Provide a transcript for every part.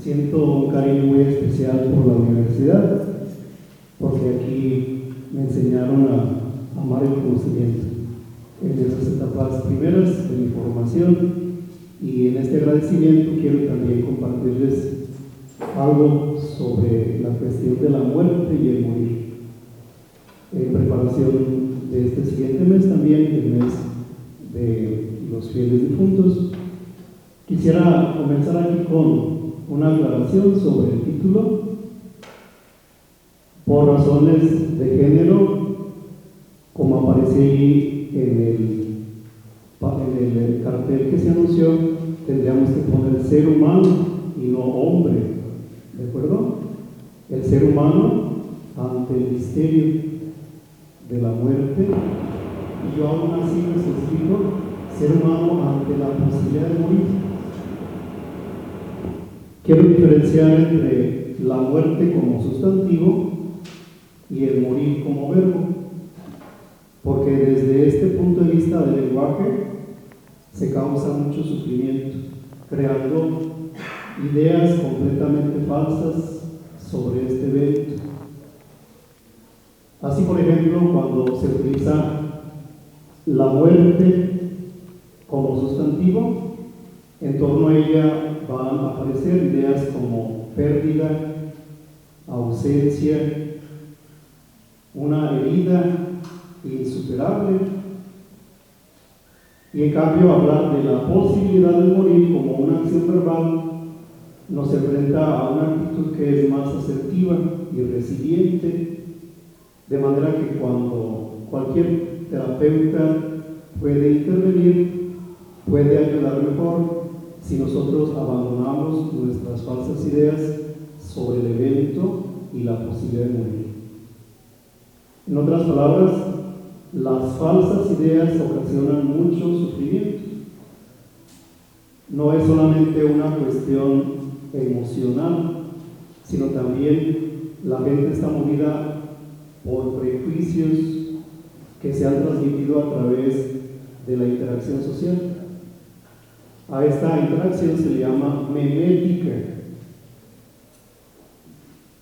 siento un cariño muy especial por la universidad, porque aquí me enseñaron a amar el conocimiento en esas etapas primeras de mi formación, y en este agradecimiento quiero también compartirles algo sobre la cuestión de la muerte y el morir. En preparación de este siguiente mes, también el mes de los fieles difuntos, quisiera comenzar aquí con una aclaración sobre el título. Por razones de género, como aparece ahí en el cartel que se anunció, tendríamos que poner ser humano y no hombre, ¿de acuerdo? El ser humano ante el misterio de la muerte, y yo aún así les explico, ser humano ante la posibilidad de morir. Quiero diferenciar entre la muerte como sustantivo y el morir como verbo, porque desde este punto de vista del lenguaje se causa mucho sufrimiento, creando ideas completamente falsas sobre este evento. Así, por ejemplo, cuando se utiliza la muerte como sustantivo, en torno a ella van a aparecer ideas como pérdida, ausencia, una herida insuperable, y en cambio hablar de la posibilidad de morir como una acción verbal nos enfrenta a una actitud que es más asertiva y resiliente, de manera que cuando cualquier terapeuta puede intervenir, puede ayudar mejor si nosotros abandonamos nuestras falsas ideas sobre el evento y la posibilidad de morir. En otras palabras, las falsas ideas ocasionan mucho sufrimiento. No es solamente una cuestión emocional, sino también la gente está movida por prejuicios que se han transmitido a través de la interacción social. A esta interacción se le llama memética,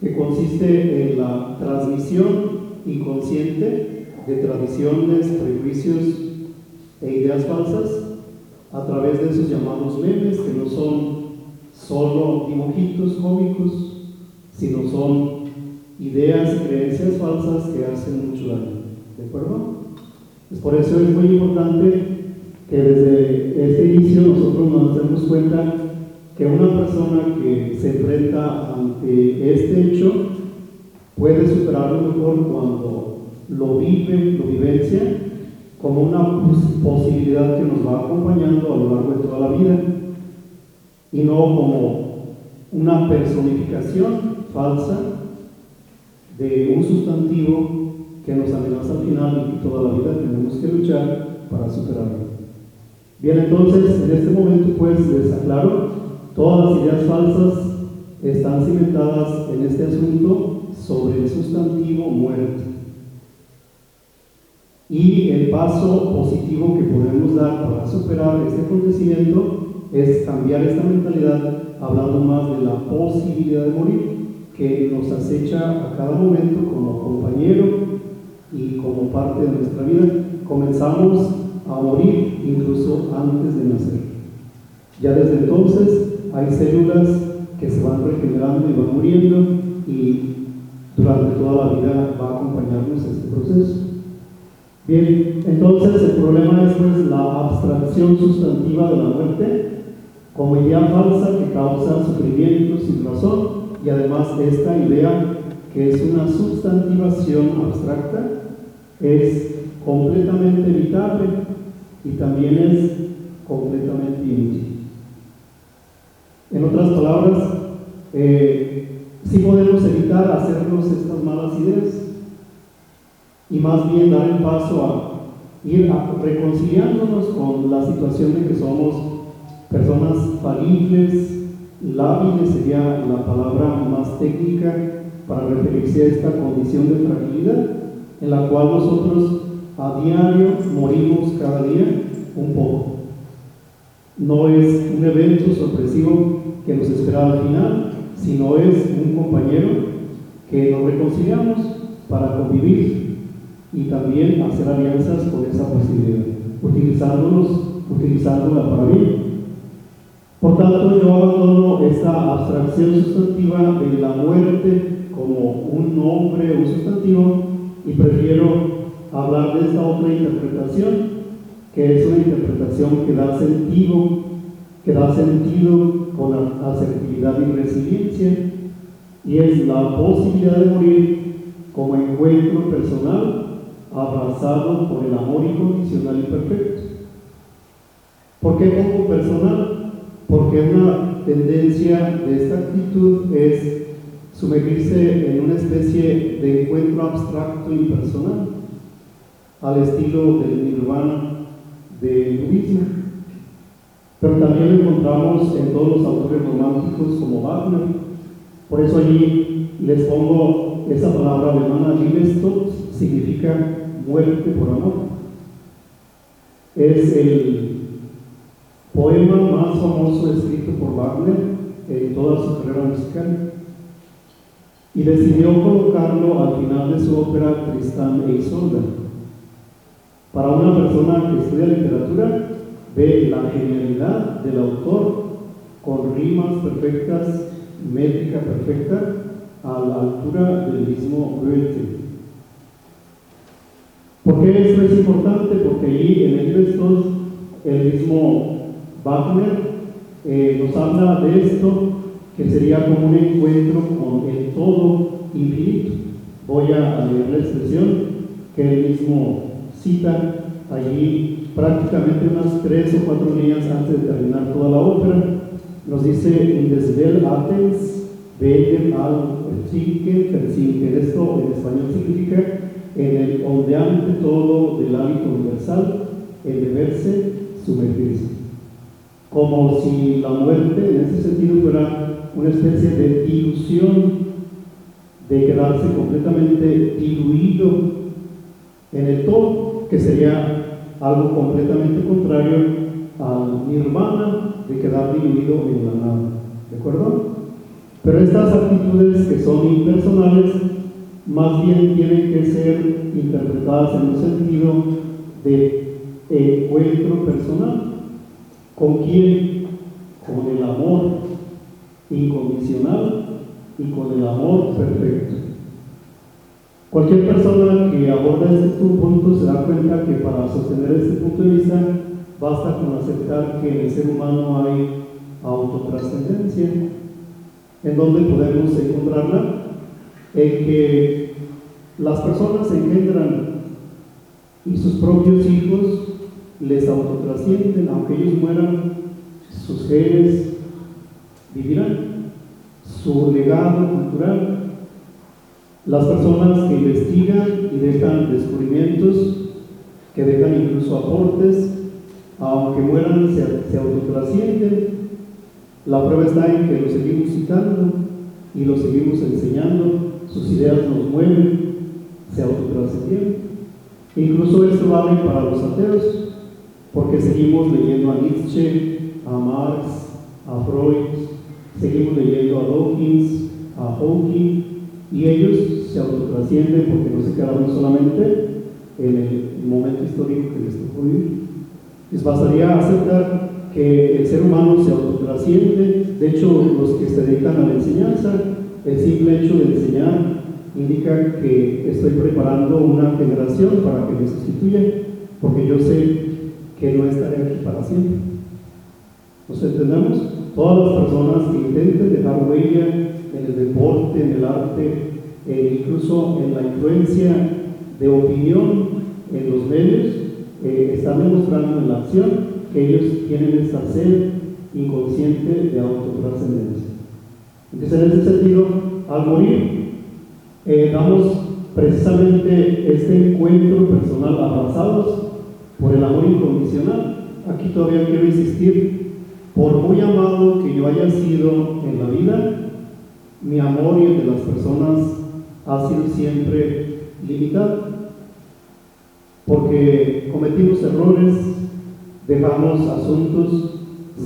que consiste en la transmisión inconsciente de tradiciones, prejuicios e ideas falsas a través de esos llamados memes, que no son solo dibujitos cómicos, sino son ideas y creencias falsas que hacen mucho daño. ¿De acuerdo? Pues por eso es muy importante que desde este inicio nosotros nos demos cuenta que una persona que se enfrenta ante este hecho puede superarlo mejor cuando lo vive, lo vivencia como una posibilidad que nos va acompañando a lo largo de toda la vida, y no como una personificación falsa de un sustantivo que nos amenaza al final y que toda la vida tenemos que luchar para superarlo. Bien, entonces en este momento pues les aclaro, todas las ideas falsas están cimentadas en este asunto sobre el sustantivo muerte. Y el paso positivo que podemos dar para superar este acontecimiento es cambiar esta mentalidad, hablando más de la posibilidad de morir, que nos acecha a cada momento como compañero y como parte de nuestra vida. Comenzamos a morir incluso antes de nacer. Ya desde entonces hay células que se van regenerando y van muriendo, y durante toda la vida va a acompañarnos este proceso. Bien, entonces el problema es pues la abstracción sustantiva de la muerte como idea falsa que causa sufrimiento sin razón, y además esta idea, que es una sustantivación abstracta, es completamente evitable y también es completamente inútil. En otras palabras, sí podemos evitar hacernos estas malas ideas y más bien dar el paso a ir reconciliándonos con la situación de que somos personas falibles. Lábiles sería la palabra más técnica para referirse a esta condición de fragilidad en la cual nosotros a diario morimos cada día un poco. No es un evento sorpresivo que nos espera al final, sino es un compañero que nos reconciliamos para convivir y también hacer alianzas con esa posibilidad, utilizándola para bien. Por tanto, yo abandono esta abstracción sustantiva de la muerte como un nombre o un sustantivo y prefiero hablar de esta otra interpretación, que es una interpretación que da sentido con asertividad y resiliencia, y es la posibilidad de morir como encuentro personal abrazado por el amor incondicional y perfecto. ¿Por qué pongo personal? Porque una tendencia de esta actitud es sumergirse en una especie de encuentro abstracto y impersonal, al estilo del nirvana del budismo. Pero también lo encontramos en todos los autores románticos como Wagner. Por eso allí les pongo esa palabra alemana, Liebestod, significa muerte por amor. Es el poema más famoso escrito por Wagner en toda su carrera musical, y decidió colocarlo al final de su ópera Tristán e Isolda. Para una persona que estudia literatura, ve la genialidad del autor con rimas perfectas, métrica perfecta, a la altura del mismo Goethe. ¿Por qué esto es importante? Porque allí en el texto el mismo Wagner nos habla de esto, que sería como un encuentro con el todo infinito. Voy a leer la expresión que él mismo cita allí prácticamente unas 3 o 4 líneas antes de terminar toda la ópera. Nos dice: in des Welt Athens Wegen al Trinken versinken. Esto en español significa en el ondeante todo del hábito universal, el beberse, sumergirse. Como si la muerte en ese sentido fuera una especie de ilusión, de quedarse completamente diluido en el todo, que sería algo completamente contrario al nirvana, de quedar diluido en la nada. ¿De acuerdo? Pero estas actitudes que son impersonales, más bien tienen que ser interpretadas en un sentido de encuentro personal. ¿Con quién? Con el amor incondicional y con el amor perfecto. Cualquier persona que aborda este punto se da cuenta que para sostener este punto de vista basta con aceptar que en el ser humano hay autotrascendencia. ¿En dónde podemos encontrarla? En que las personas se engendran y sus propios hijos les autotrascienden. Aunque ellos mueran, sus genes vivirán, su legado cultural. Las personas que investigan y dejan descubrimientos, que dejan incluso aportes, aunque mueran, se autotrascienden. La prueba está en que los seguimos citando y los seguimos enseñando, sus ideas nos mueven, se autotrascendieron. Incluso esto vale para los ateos, porque seguimos leyendo a Nietzsche, a Marx, a Freud, seguimos leyendo a Dawkins, a Hawking, y ellos se autotrascienden porque no se quedaron solamente en el momento histórico que les tocó vivir. Les bastaría aceptar que el ser humano se autotrasciende. De hecho, los que se dedican a la enseñanza, el simple hecho de enseñar indica que estoy preparando una generación para que me sustituya, porque yo sé que no estaré aquí para siempre. ¿Nos entendemos? Todas las personas que intenten dejar huella en el deporte, en el arte, incluso en la influencia de opinión en los medios, están demostrando en la acción que ellos tienen esta sed inconsciente de autotrascendencia. Entonces, en ese sentido, al morir, damos precisamente este encuentro personal abrazados por el amor incondicional. Aquí todavía quiero insistir: por muy amado que yo haya sido en la vida, mi amor y el de las personas ha sido siempre limitado, porque cometimos errores, dejamos asuntos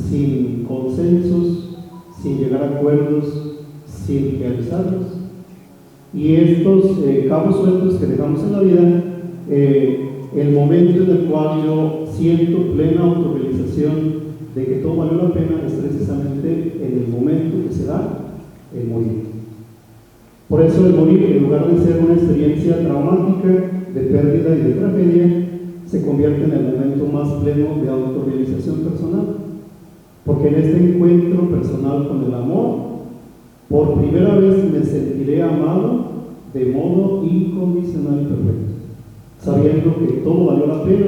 sin consensos, sin llegar a acuerdos, sin realizarlos. Y estos cabos sueltos que dejamos en la vida, el momento en el cual yo siento plena autorrealización de que todo valió la pena es precisamente en el momento que se da el morir. Por eso el morir, en lugar de ser una experiencia traumática, de pérdida y de tragedia, se convierte en el momento más pleno de autorrealización personal. Porque en este encuentro personal con el amor, por primera vez me sentiré amado de modo incondicional y perfecto, sabiendo que todo valió la pena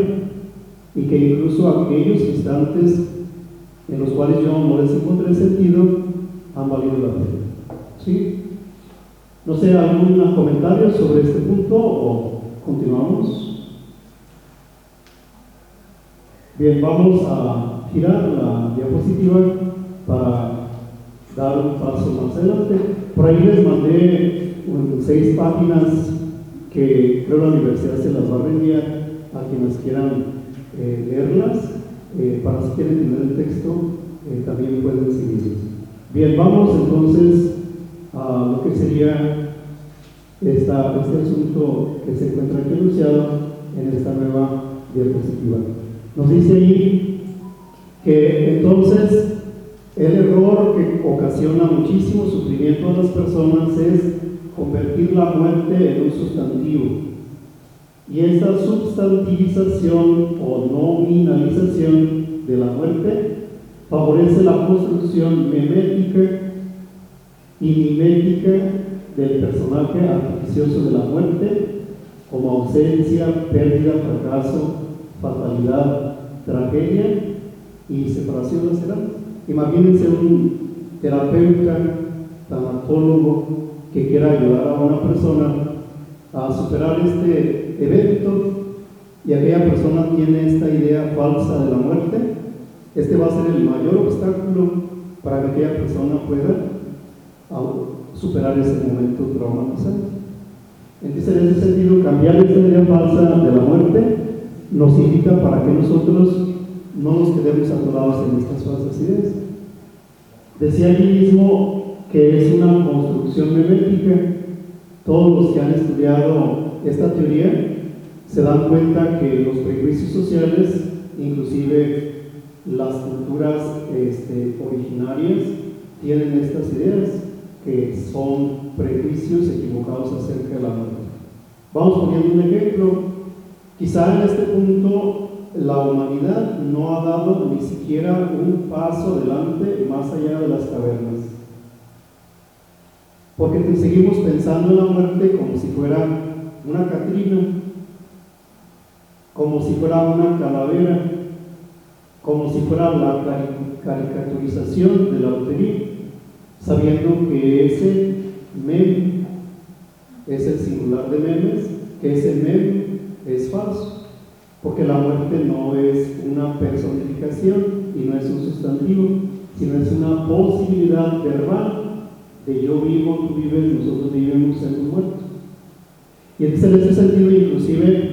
y que incluso aquellos instantes en los cuales yo no les encontré sentido han valido la pena. ¿Sí? No sé, ¿algún comentario sobre este punto o continuamos? Bien, vamos a girar la diapositiva para dar un paso más adelante. Por ahí les mandé 6 páginas que creo la universidad se las va a enviar a quienes quieran leerlas. Para si quieren tener el texto, también pueden seguirlos. Bien, vamos entonces a lo que sería este asunto que se encuentra aquí anunciado en esta nueva diapositiva. Nos dice ahí que entonces el error que ocasiona muchísimo sufrimiento a las personas es convertir la muerte en un sustantivo. Y esta sustantivización o nominalización de la muerte favorece la construcción memética y mimética del personaje artificioso de la muerte como ausencia, pérdida, fracaso, fatalidad, tragedia y separación de la. Imagínense un terapeuta, tanatólogo que quiera ayudar a una persona a superar este evento y aquella persona tiene esta idea falsa de la muerte. Este va a ser el mayor obstáculo para que aquella persona pueda superar ese momento traumatizante. Entonces, en ese sentido, cambiar esta idea falsa de la muerte nos invita para que nosotros no nos quedemos atorados en estas falsas ideas. Decía allí mismo que es una construcción memética. Todos los que han estudiado esta teoría se dan cuenta que los prejuicios sociales, inclusive las culturas originarias, tienen estas ideas que son prejuicios equivocados acerca de la muerte. Vamos poniendo un ejemplo. Quizá en este punto la humanidad no ha dado ni siquiera un paso adelante más allá de las cavernas, porque seguimos pensando en la muerte como si fuera una catrina, como si fuera una calavera, como si fuera la caricaturización de la lotería, sabiendo que ese meme es el singular de memes, que ese meme es falso, porque la muerte no es una personificación y no es un sustantivo, sino es una posibilidad verbal de yo vivo, tú vives, nosotros vivimos, somos muertos. Y entonces en ese sentido inclusive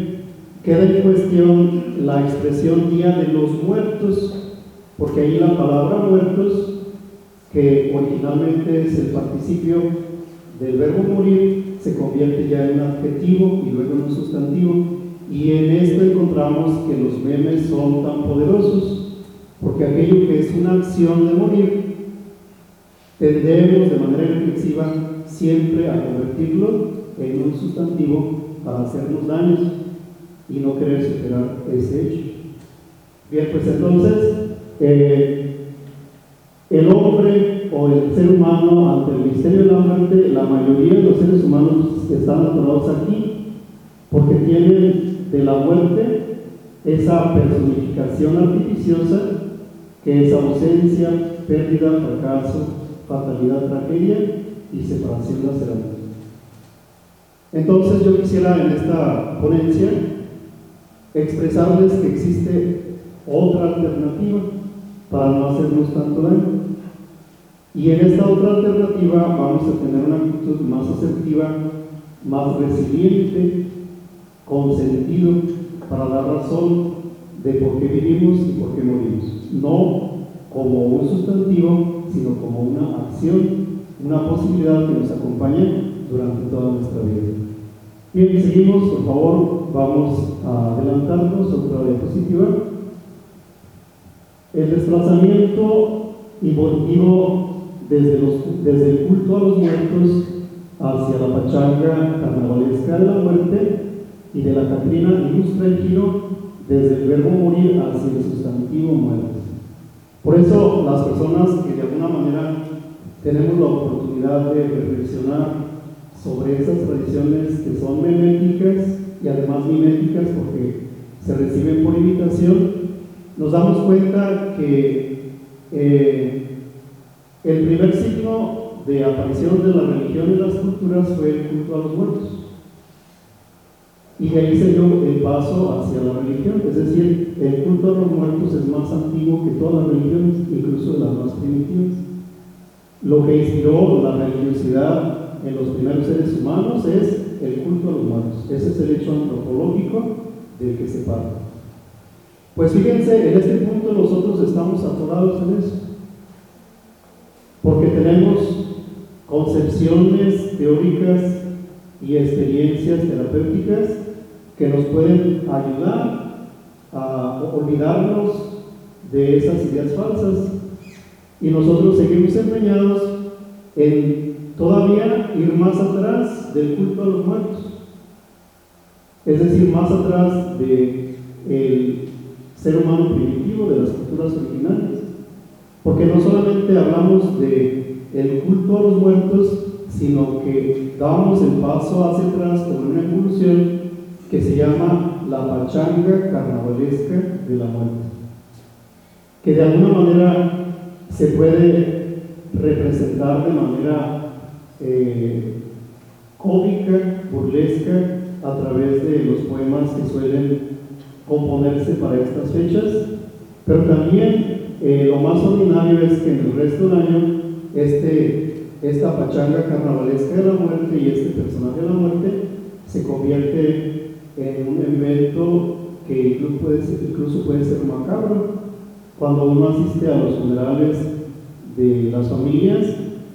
queda en cuestión la expresión Día de los Muertos, porque ahí la palabra muertos, que originalmente es el participio del verbo morir, se convierte ya en un adjetivo y luego en un sustantivo. Y en esto encontramos que los memes son tan poderosos, porque aquello que es una acción de morir, tendemos de manera reflexiva siempre a convertirlo en un sustantivo para hacernos daños y no querer superar ese hecho. Bien, pues entonces el hombre o el ser humano ante el misterio de la muerte, la mayoría de los seres humanos están atorados aquí porque tienen de la muerte esa personificación artificiosa que es ausencia, pérdida, fracaso, fatalidad, tragedia y separación lacerante. Entonces yo quisiera en esta ponencia expresarles que existe otra alternativa para no hacernos tanto daño. Y en esta otra alternativa vamos a tener una actitud más asertiva, más resiliente, con sentido, para dar razón de por qué vivimos y por qué morimos. No como un sustantivo, sino como una acción una posibilidad que nos acompañe durante toda nuestra vida. Bien, seguimos, por favor, vamos a adelantarnos otra diapositiva. El desplazamiento involutivo desde el culto a los muertos hacia la pachanga carnavalesca de la muerte y de la Catrina ilustra el giro desde el verbo morir hacia el sustantivo muerte. Por eso las personas que de alguna manera tenemos la oportunidad de reflexionar sobre esas tradiciones que son meméticas y además miméticas porque se reciben por imitación, nos damos cuenta que el primer signo de aparición de la religión en las culturas fue el culto a los muertos. Y de ahí se dio el paso hacia la religión, es decir, el culto a los muertos es más antiguo que todas las religiones, incluso las más primitivas. Lo que inspiró la religiosidad en los primeros seres humanos es el culto a los muertos. Ese es el hecho antropológico del que se parte. Pues fíjense, en este punto nosotros estamos atorados en eso, porque tenemos concepciones teóricas y experiencias terapéuticas que nos pueden ayudar a olvidarnos de esas ideas falsas, y nosotros seguimos empeñados en todavía ir más atrás del culto a los muertos, es decir, más atrás del ser humano primitivo, de las culturas originales, porque no solamente hablamos del culto a los muertos, sino que damos el paso hacia atrás con una evolución que se llama la pachanga carnavalesca de la muerte, que de alguna manera se puede representar de manera cómica, burlesca, a través de los poemas que suelen componerse para estas fechas, pero también lo más ordinario es que en el resto del año esta pachanga carnavalesca de la muerte y este personaje de la muerte se convierte en un evento que incluso puede ser macabro. Cuando uno asiste a los funerales de las familias,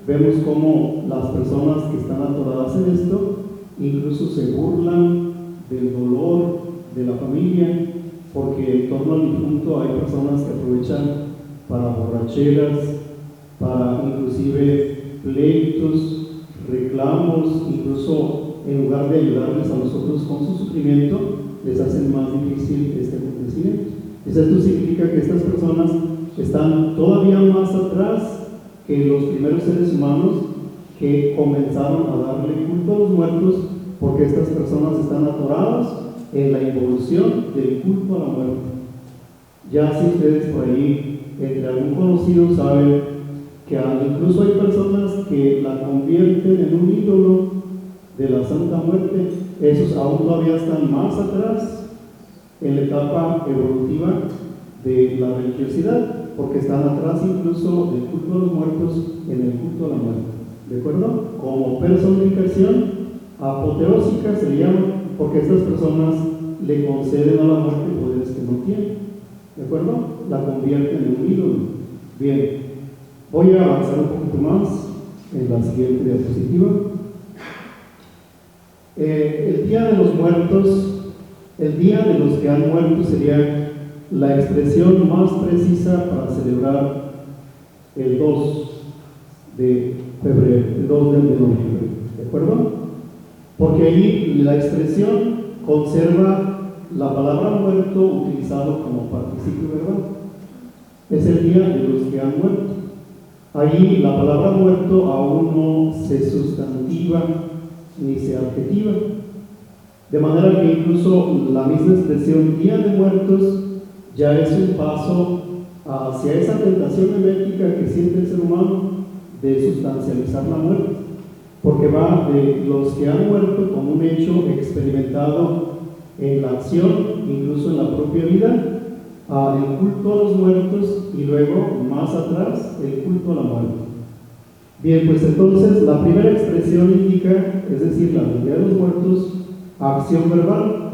vemos cómo las personas que están atoradas en esto incluso se burlan del dolor de la familia, porque en torno al difunto hay personas que aprovechan para borracheras, para inclusive pleitos, reclamos, incluso en lugar de ayudarles a los otros con su sufrimiento, les hacen más difícil este acontecimiento. Esto significa que estas personas están todavía más atrás que los primeros seres humanos que comenzaron a darle culto a los muertos, porque estas personas están atoradas en la involución del culto a la muerte. Ya si ustedes por ahí, entre algún conocido, saben que incluso hay personas que la convierten en un ídolo de la Santa Muerte, esos aún todavía están más atrás en la etapa evolutiva de la religiosidad, porque están atrás incluso del culto a los muertos en el culto a la muerte, ¿de acuerdo? Como personificación apoteósica se le llama, porque estas personas le conceden a la muerte poderes que no tienen, ¿de acuerdo? La convierten en un ídolo. Bien, voy a avanzar un poquito más en la siguiente diapositiva. El Día de los Muertos, el Día de los que han muerto, sería la expresión más precisa para celebrar el 2 de febrero, el 2 de noviembre, ¿de acuerdo? Porque ahí la expresión conserva la palabra muerto utilizado como participio verbal. Es el día de los que han muerto. Ahí la palabra muerto aún no se sustantiva ni se adjetiva, de manera que incluso la misma expresión Día de Muertos ya es un paso hacia esa tentación memética que siente el ser humano de sustancializar la muerte, porque va de los que han muerto como un hecho experimentado en la acción, incluso en la propia vida, al culto a los muertos y luego, más atrás, el culto a la muerte. Bien, pues entonces la primera expresión indica, es decir, la Día de los Muertos, acción verbal,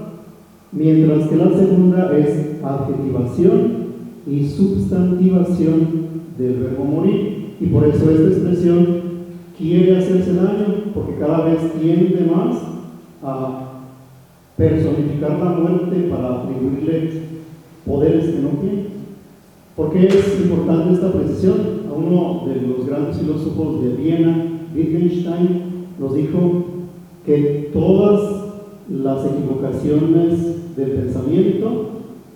mientras que la segunda es adjetivación y substantivación del verbo morir, y por eso esta expresión quiere hacerse daño porque cada vez tiende más a personificar la muerte para atribuirle poderes que no tiene. ¿Por qué es importante esta precisión? A uno de los grandes filósofos de Viena, Wittgenstein, nos dijo que todas las equivocaciones del pensamiento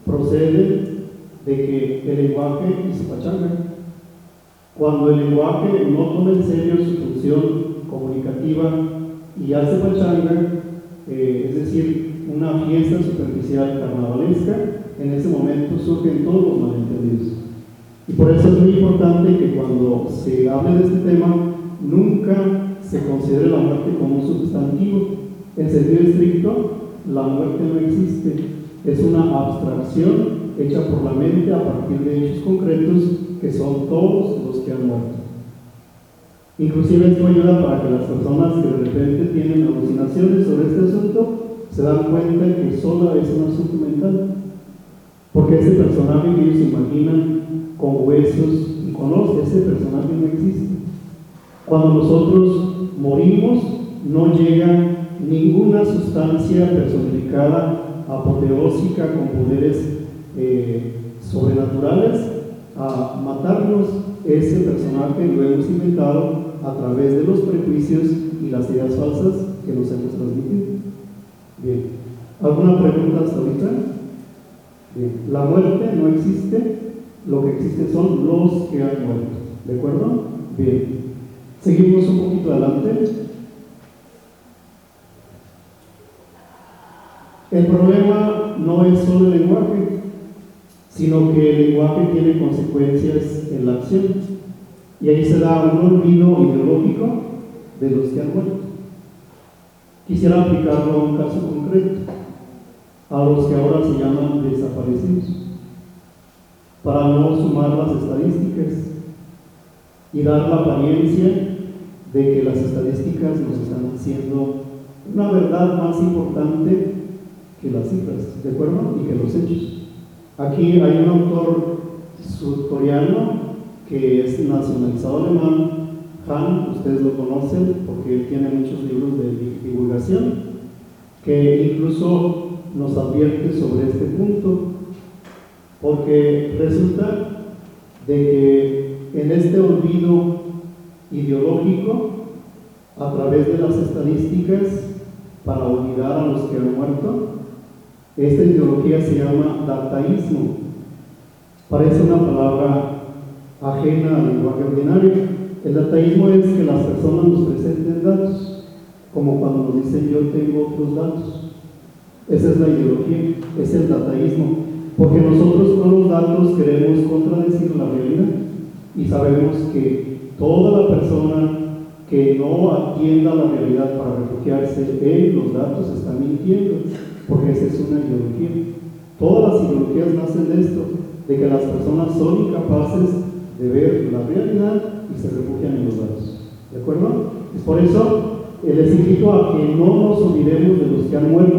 proceden de que el lenguaje es pachanga. Cuando el lenguaje no toma en serio su función comunicativa y hace pachanga, es decir, una fiesta superficial carnavalesca, en ese momento surgen todos los malentendidos. Y por eso es muy importante que cuando se hable de este tema, nunca se considere la muerte como un sustantivo. En sentido estricto, la muerte no existe, es una abstracción hecha por la mente a partir de hechos concretos que son todos los que han muerto. Inclusive esto ayuda para que las personas que de repente tienen alucinaciones sobre este asunto se dan cuenta que solo es un asunto mental, porque ese personaje que ellos imaginan con huesos y con osas, ese personaje no existe. Cuando nosotros morimos, no llega ninguna sustancia personificada, apoteósica, con poderes sobrenaturales a matarnos. Ese personaje lo hemos inventado a través de los prejuicios y las ideas falsas que nos hemos transmitido. Bien, ¿alguna pregunta hasta ahorita? Bien, la muerte no existe, lo que existe son los que han muerto, ¿de acuerdo? Bien, seguimos un poquito adelante. El problema no es solo el lenguaje, sino que el lenguaje tiene consecuencias en la acción. Y ahí se da un olvido ideológico de los que han muerto. Quisiera aplicarlo a un caso concreto, a los que ahora se llaman desaparecidos, para no sumar las estadísticas y dar la apariencia de que las estadísticas nos están diciendo una verdad más importante que las cifras, ¿de acuerdo? Y que los hechos. Aquí hay un autor sudcoreano que es nacionalizado alemán, Han, ustedes lo conocen porque él tiene muchos libros de divulgación, que incluso nos advierte sobre este punto, porque resulta de que en este olvido ideológico, a través de las estadísticas, para olvidar a los que han muerto, esta ideología se llama dataísmo. Parece una palabra ajena al lenguaje ordinario. El dataísmo es que las personas nos presenten datos, como cuando nos dicen yo tengo otros datos. Esa es la ideología, es el dataísmo, porque nosotros con los datos queremos contradecir la realidad y sabemos que toda la persona que no atienda la realidad para refugiarse en los datos está mintiendo, porque esa es una ideología. Todas las ideologías nacen de esto, de que las personas son incapaces de ver la realidad y se refugian en los datos. ¿De acuerdo? Es por eso les invito a que no nos olvidemos de los que han muerto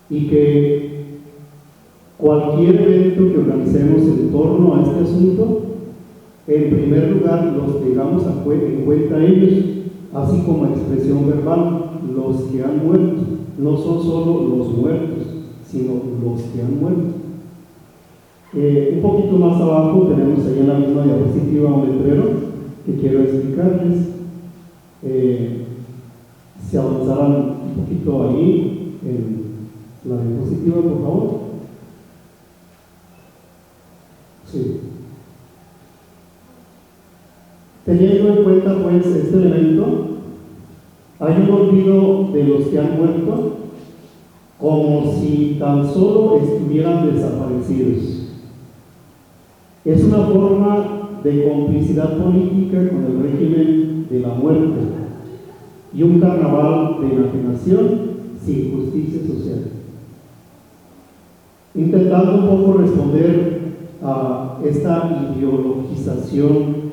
y que cualquier evento que organicemos en torno a este asunto, en primer lugar los tengamos en cuenta ellos, así como expresión verbal, los que han muerto. No son solo los muertos, sino los que han muerto. Un poquito más abajo tenemos ahí en la misma diapositiva un letrero que quiero explicarles. Si avanzaran un poquito ahí en la diapositiva, por favor. Sí. Teniendo en cuenta pues este elemento, hay un olvido de los que han muerto como si tan solo estuvieran desaparecidos. Es una forma de complicidad política con el régimen de la muerte y un carnaval de enajenación sin justicia social. Intentando un poco responder a esta ideologización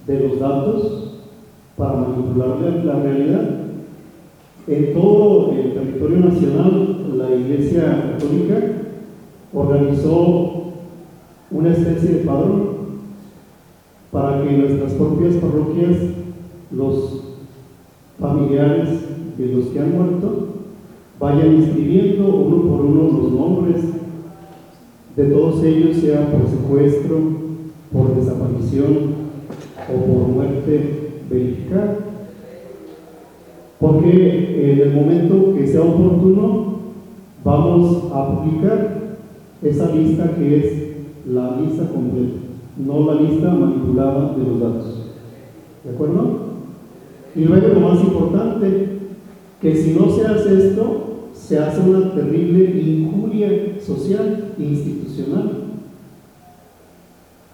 de los datos para manipular la realidad, en todo el territorio nacional la Iglesia Católica organizó una especie de padrón para que en nuestras propias parroquias los familiares de los que han muerto vayan inscribiendo uno por uno los nombres de todos ellos, sea por secuestro, por desaparición o por muerte verificada. Porque en el momento que sea oportuno vamos a publicar esa lista, que es la lista completa, no la lista manipulada de los datos. ¿De acuerdo? Y luego lo más importante, que si no se hace esto, se hace una terrible injuria social e institucional,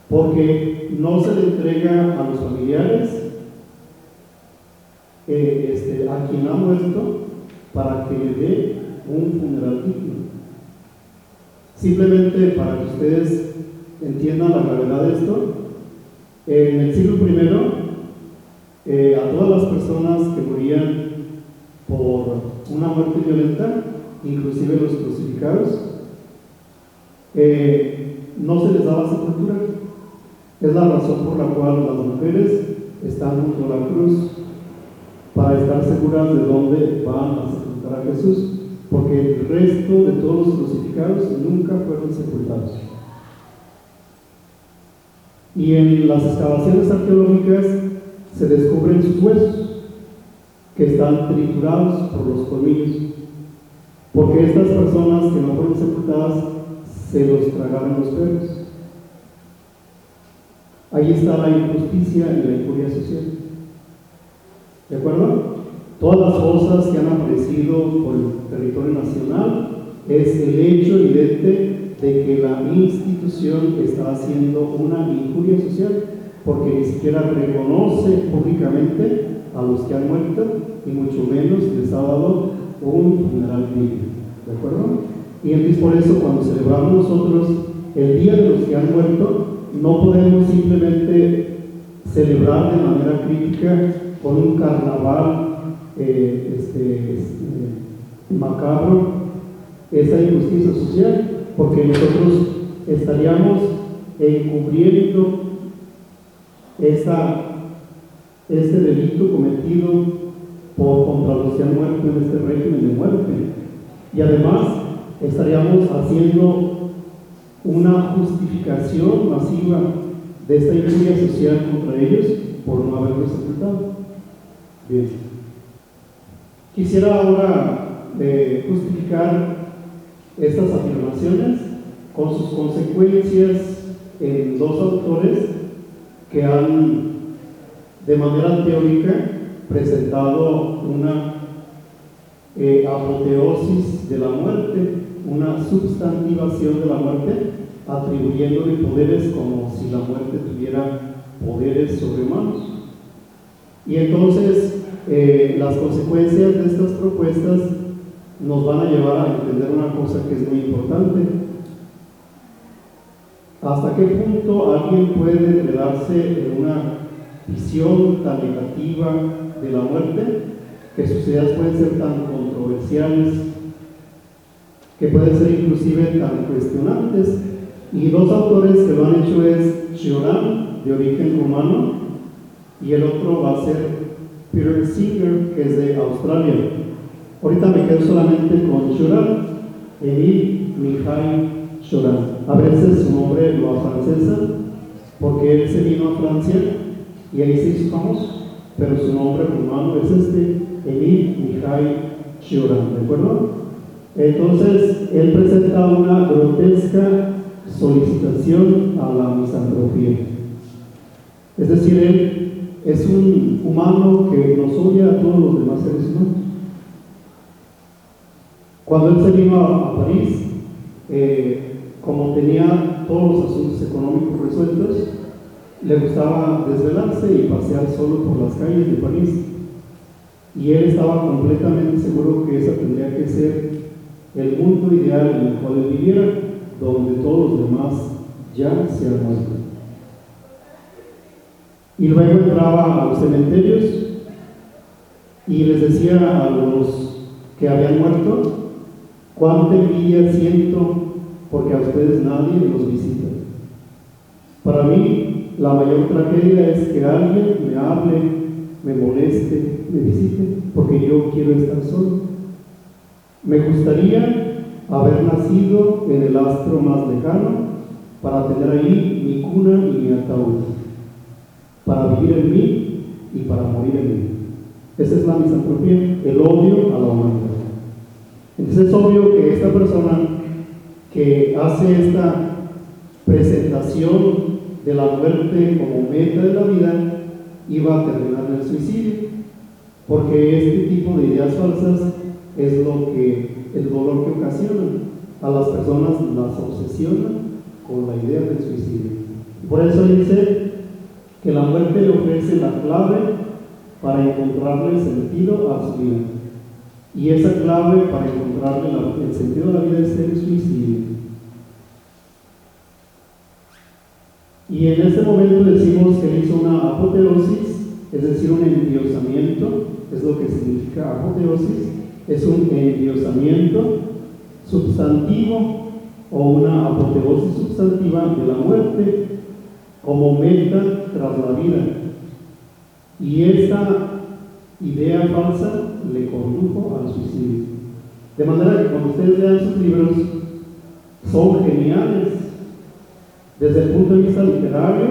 porque no se le entrega a los familiares a quien ha muerto para que le dé un funeral digno. Simplemente para que ustedes entiendan la gravedad de esto, en el siglo I, a todas las personas que morían por una muerte violenta, inclusive los crucificados, no se les daba sepultura. Es la razón por la cual las mujeres están junto a la cruz, para estar seguras de dónde van a sepultar a Jesús, porque el resto de todos los crucificados nunca fueron sepultados. Y en las excavaciones arqueológicas se descubren sus huesos, que están triturados por los colmillos, porque estas personas que no fueron sepultadas se los tragaron los perros. Ahí está la injusticia y la injuria social. ¿De acuerdo? Todas las fosas que han aparecido por el territorio nacional es el hecho evidente de que la institución está haciendo una injuria social, porque ni siquiera reconoce públicamente a los que han muerto y mucho menos les ha dado un funeral digno. ¿De acuerdo? Y entonces por eso cuando celebramos nosotros el Día de los que han muerto, no podemos simplemente celebrar de manera crítica con un carnaval macabro esa injusticia social, porque nosotros estaríamos encubriendo este delito cometido contra los que han muerto en este régimen de muerte, y además estaríamos haciendo una justificación masiva de esta injuria social contra ellos por no haberlos sepultado. Bien. Quisiera ahora justificar estas afirmaciones con sus consecuencias en dos autores que han de manera teórica presentado una apoteosis de la muerte, una substantivación de la muerte, atribuyéndole poderes como si la muerte tuviera poderes sobrehumanos. Y entonces las consecuencias de estas propuestas nos van a llevar a entender una cosa que es muy importante. ¿Hasta qué punto alguien puede enredarse en una visión tan negativa de la muerte, que sus ideas pueden ser tan controversiales, que pueden ser inclusive tan cuestionantes? Y dos autores que lo han hecho es Cioran, de origen rumano, y el otro va a ser Peter Singer, que es de Australia. Ahorita me quedo solamente con Cioran, Émile Mihai Cioran. A veces su nombre lo afrancesa, porque él se vino a Francia y ahí se hizo famoso, pero su nombre rumano es Émile Mihai Cioran, ¿de acuerdo? Entonces, él presenta una grotesca solicitación a la misantropía. Es decir, él es un humano que nos odia a todos los demás seres humanos. Cuando él se vino a París, como tenía todos los asuntos económicos resueltos, le gustaba desvelarse y pasear solo por las calles de París. Y él estaba completamente seguro que ese tendría que ser el mundo ideal en el cual él viviera, donde todos los demás ya se han muerto. Y luego entraba a los cementerios y les decía a los que habían muerto: cuánta envidia siento porque a ustedes nadie los visita. Para mí, la mayor tragedia es que alguien me hable, me moleste, me visite, porque yo quiero estar solo. Me gustaría haber nacido en el astro más lejano para tener ahí mi cuna y mi ataúd, para vivir en mí y para morir en mí. Esa es la misantropía, el odio a la humanidad. Entonces es obvio que esta persona que hace esta presentación de la muerte como meta de la vida iba a terminar en el suicidio, porque este tipo de ideas falsas es el dolor que ocasionan. A las personas las obsesionan con la idea del suicidio. Por eso dice que la muerte le ofrece la clave para encontrarle sentido a su vida. Y esa clave para encontrarle el sentido de la vida es el suicidio. Y en este momento decimos que él hizo una apoteosis, es decir, un endiosamiento, es lo que significa apoteosis, es un endiosamiento sustantivo o una apoteosis sustantiva de la muerte como meta tras la vida. Y esta idea falsa le condujo al suicidio. De manera que cuando ustedes lean sus libros, son geniales. Desde el punto de vista literario,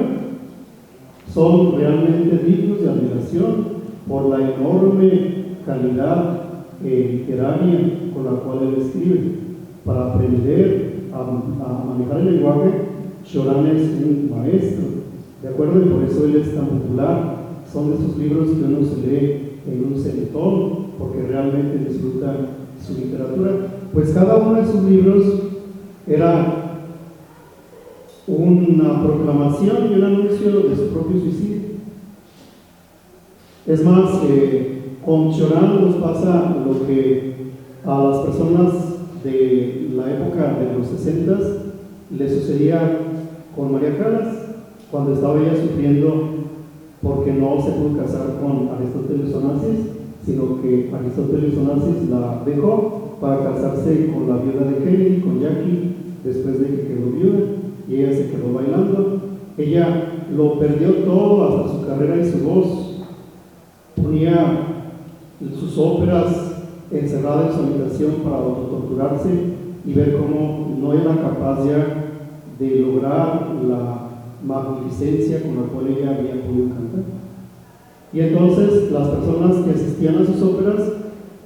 son realmente dignos de admiración por la enorme calidad literaria con la cual él escribe. Para aprender a manejar el lenguaje, Cioran es un maestro, ¿de acuerdo? Y por eso él es tan popular. Son de esos libros que uno se lee en un centón, porque realmente disfruta su literatura. Pues cada uno de sus libros era una proclamación y un anuncio de su propio suicidio. Es más, con Cioran nos pasa lo que a las personas de la época de los 60 le sucedía con María Callas, cuando estaba ella sufriendo porque no se pudo casar con Aristóteles Onassis, sino que Aristóteles Onassis la dejó para casarse con la viuda de Kennedy, con Jackie, después de que quedó viuda, y ella se quedó bailando. Ella lo perdió todo, hasta su carrera y su voz. Ponía sus óperas encerrada en su habitación para autotorturarse y ver cómo no era capaz ya de lograr la magnificencia con la cual ella había podido cantar. Y entonces las personas que asistían a sus óperas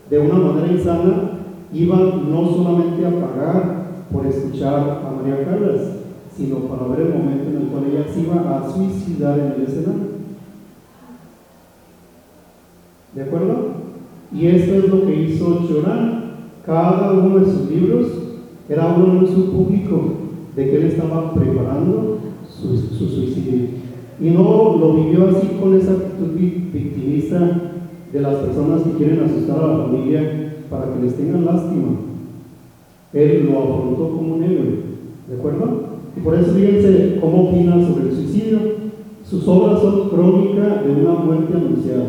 de una manera insana iban no solamente a pagar por escuchar a María Callas, sino para ver el momento en el cual ella se iba a suicidar en el escenario. ¿De acuerdo? Y esto es lo que hizo Cioran. Cada uno de sus libros era un anuncio público de que él estaba preparando su suicidio. Y no lo vivió así con esa actitud victimista de las personas que quieren asustar a la familia para que les tengan lástima. Él lo afrontó como un héroe, ¿de acuerdo? Y por eso fíjense cómo opina sobre el suicidio. Sus obras son crónica de una muerte anunciada.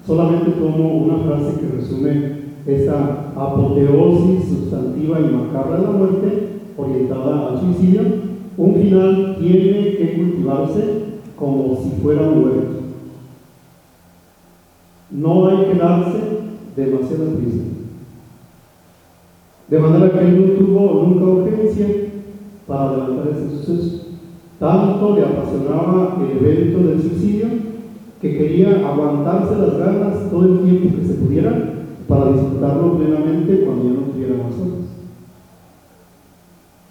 Solamente tomo una frase que resume esta apoteosis sustantiva y macabra de la muerte orientada al suicidio. Un final tiene que cultivarse como si fuera un huerto. No hay que darse demasiada prisa. De manera que él no tuvo nunca urgencia para adelantar ese suceso. Tanto le apasionaba el evento del suicidio que quería aguantarse las ganas todo el tiempo que se pudiera para disfrutarlo plenamente cuando ya no tuviera más horas.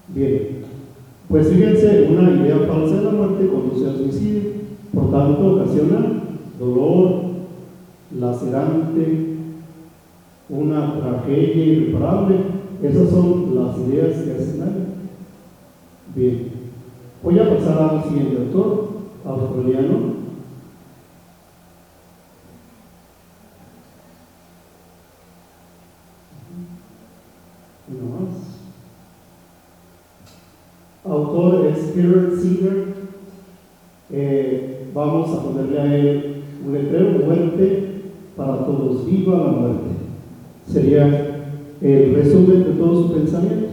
Bien, pues fíjense, una idea falsa de la muerte conduce al suicidio, por tanto ocasiona dolor, lacerante, una tragedia irreparable. Esas son las ideas que hacen daño. Bien, voy a pasar al siguiente autor, australiano. Uno más. Autor es Peter Singer. Vamos a ponerle a él un letrero: muerte para todos, viva la muerte. Sería el resumen de todo su pensamiento.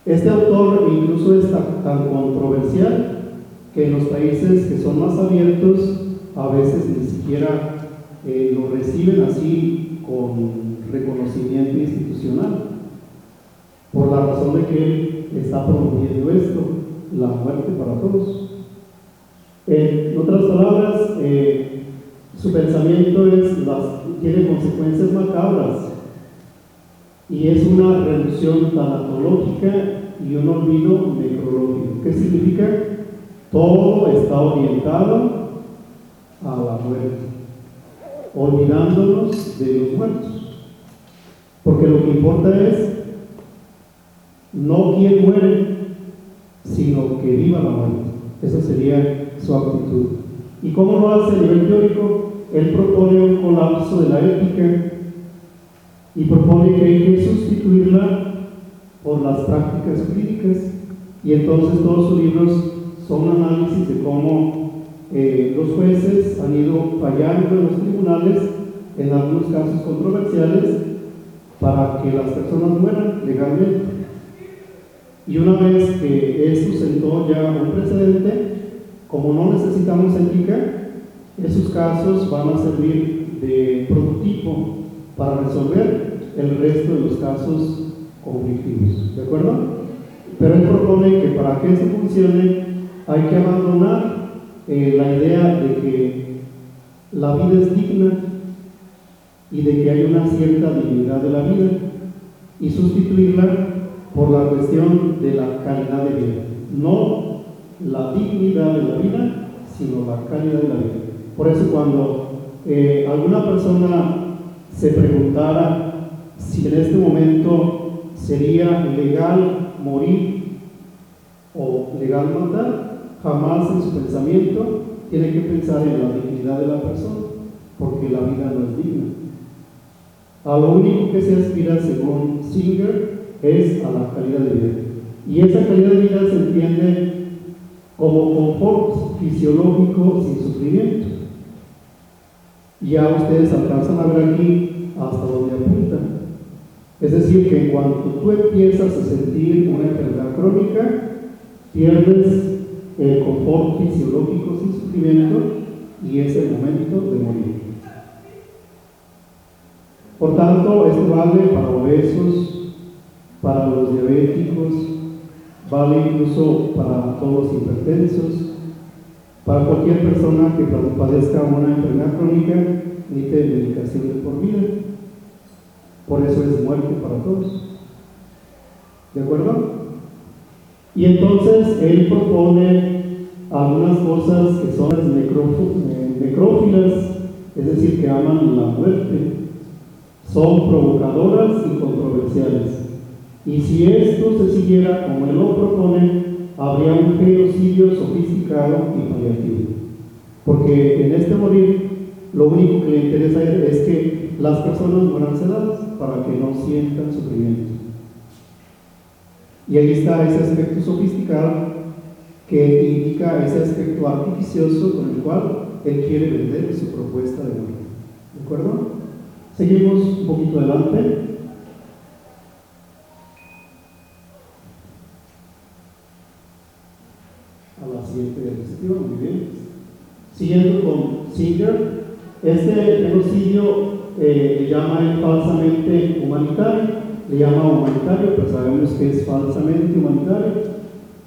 Este autor incluso es tan controversial que en los países que son más abiertos a veces ni siquiera lo reciben así con reconocimiento institucional, por la razón de que él está promoviendo esto, la muerte para todos. En otras palabras, su pensamiento tiene consecuencias macabras y es una reducción tanatológica y un olvido necrológico. ¿Qué significa? Todo está orientado a la muerte, olvidándonos de los muertos, porque lo que importa es no quién muere, sino que viva la muerte. Esa sería su actitud. ¿Y cómo lo hace a nivel teórico? Él propone un colapso de la ética y propone que hay que sustituirla por las prácticas jurídicas, y entonces todos sus libros son un análisis de cómo los jueces han ido fallando en los tribunales en algunos casos controversiales para que las personas mueran legalmente. Y una vez que esto sentó ya un precedente, como no necesitamos ética, esos casos van a servir de prototipo para resolver el resto de los casos conflictivos, ¿de acuerdo? Pero él propone que para que esto funcione hay que abandonar la idea de que la vida es digna y de que hay una cierta dignidad de la vida, y sustituirla por la cuestión de la calidad de vida, no la dignidad de la vida, sino la calidad de la vida. Por eso cuando alguna persona se preguntara si en este momento sería legal morir o legal matar, jamás en su pensamiento tiene que pensar en la dignidad de la persona, porque la vida no es digna. A lo único que se aspira, según Singer, es a la calidad de vida. Y esa calidad de vida se entiende como confort fisiológico sin sufrimiento. Ya ustedes alcanzan a ver aquí hasta donde apuntan. Es decir, que en cuanto tú empiezas a sentir una enfermedad crónica, pierdes el confort fisiológico sin sufrimiento y es el momento de morir. Por tanto, esto vale para obesos, para los diabéticos, vale incluso para todos los hipertensos, para cualquier persona que padezca una enfermedad crónica, necesite medicación de por vida. Por eso es muerte para todos. ¿De acuerdo? Y entonces él propone algunas cosas que son las necrófilas, es decir, que aman la muerte. Son provocadoras y controversiales. Y si esto se siguiera como él lo propone, habría un genocidio sofisticado y paliativo. Porque en este morir, lo único que le interesa es que las personas mueran sedadas para que no sientan sufrimiento. Y ahí está ese aspecto sofisticado que indica ese aspecto artificioso con el cual él quiere vender su propuesta de muerte. ¿De acuerdo? Seguimos un poquito adelante. A la siguiente diapositiva, muy bien. Siguiendo con Singer, este genocidio le llama él falsamente humanitario, le llama humanitario, pero sabemos que es falsamente humanitario,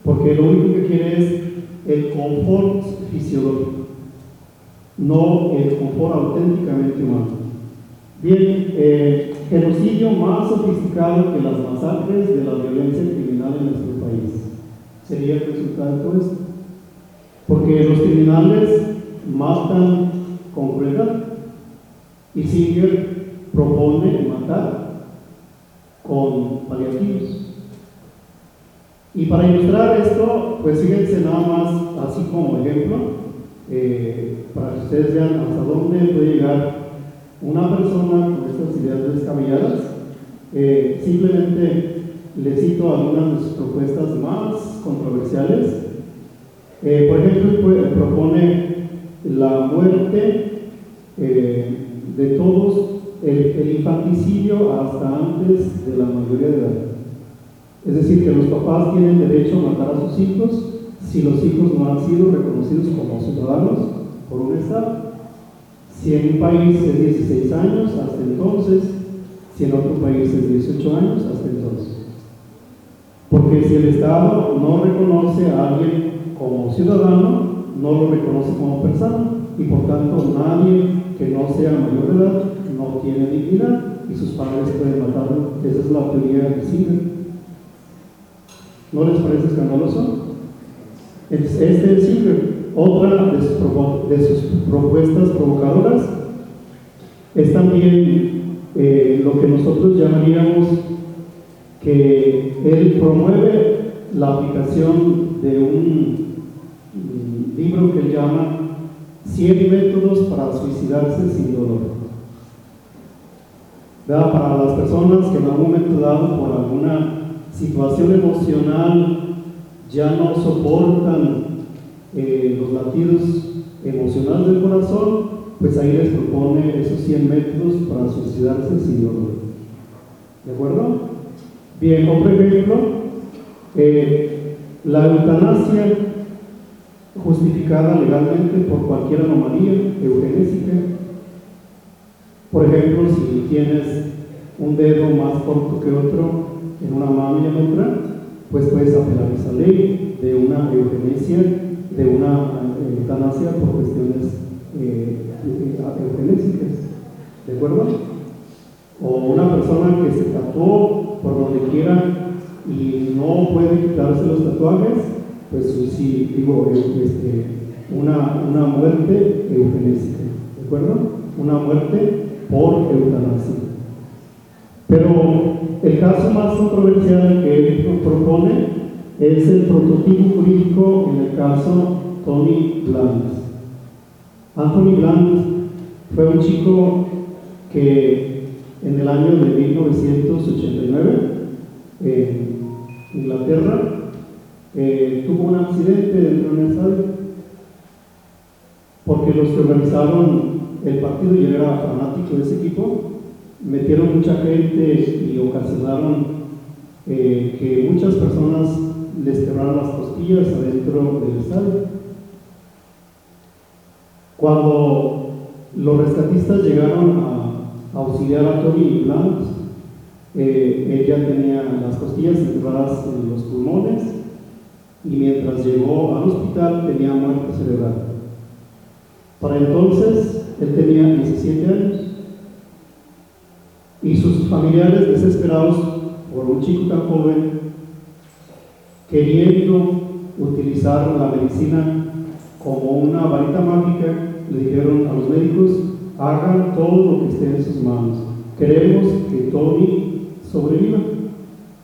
porque lo único que quiere es el confort fisiológico, no el confort auténticamente humano. Bien, genocidio más sofisticado que las masacres de la violencia criminal en nuestro país. Sería el resultado de todo esto. Porque los criminales matan con crueldad y Singer propone matar con paliativos. Y para ilustrar esto, pues fíjense nada más, así como ejemplo, para que ustedes vean hasta dónde puede llegar una persona con estas ideas descabelladas. Simplemente les cito algunas de sus propuestas más controversiales. Por ejemplo, propone la muerte de todos, el infanticidio hasta antes de la mayoría de edad. Es decir, que los papás tienen derecho a matar a sus hijos si los hijos no han sido reconocidos como ciudadanos por un Estado. Si en un país es 16 años, hasta entonces; si en otro país es 18 años, hasta entonces. Porque si el Estado no reconoce a alguien como ciudadano, no lo reconoce como persona, y por tanto nadie que no sea mayor de edad no tiene dignidad y sus padres pueden matarlo. Esa es la teoría de Singer. ¿No les parece escandaloso? Este es Singer. Otra de sus propuestas provocadoras es también lo que nosotros llamaríamos que él promueve la aplicación de un libro que él llama 100 métodos para suicidarse sin dolor. ¿Verdad? Para las personas que en algún momento dado, por alguna situación emocional, ya no soportan los latidos emocionales del corazón, pues ahí les propone esos 100 métodos para suicidarse sin dolor. ¿De acuerdo? Bien, otro ejemplo, la eutanasia justificada legalmente por cualquier anomalía eugenésica. Por ejemplo, si tienes un dedo más corto que otro en una mano y en otra, pues puedes apelar esa ley de una eugenesia, de una eutanasia por cuestiones eugenésicas. ¿De acuerdo? O una persona que se tatuó por donde quiera y no puede quitarse los tatuajes, pues suicidio, una muerte eugenésica. ¿De acuerdo? Una muerte por eutanasia. Pero el caso más controversial que él propone es el prototipo jurídico en el caso Tony Bland. Anthony Bland fue un chico que en el año de 1989 en Inglaterra tuvo un accidente dentro de un estadio, porque los que organizaron el partido, y él era fanático de ese equipo, metieron mucha gente y ocasionaron que muchas personas les quebraran las costillas adentro del estadio. Cuando los rescatistas llegaron a auxiliar a Tony Bland, ella tenía las costillas enterradas en los pulmones, y mientras llegó al hospital tenía muerte cerebral. Para entonces él tenía 17 años, y sus familiares, desesperados por un chico tan joven, queriendo utilizar la medicina como una varita mágica, le dijeron a los médicos: hagan todo lo que esté en sus manos, queremos que Tony sobreviva.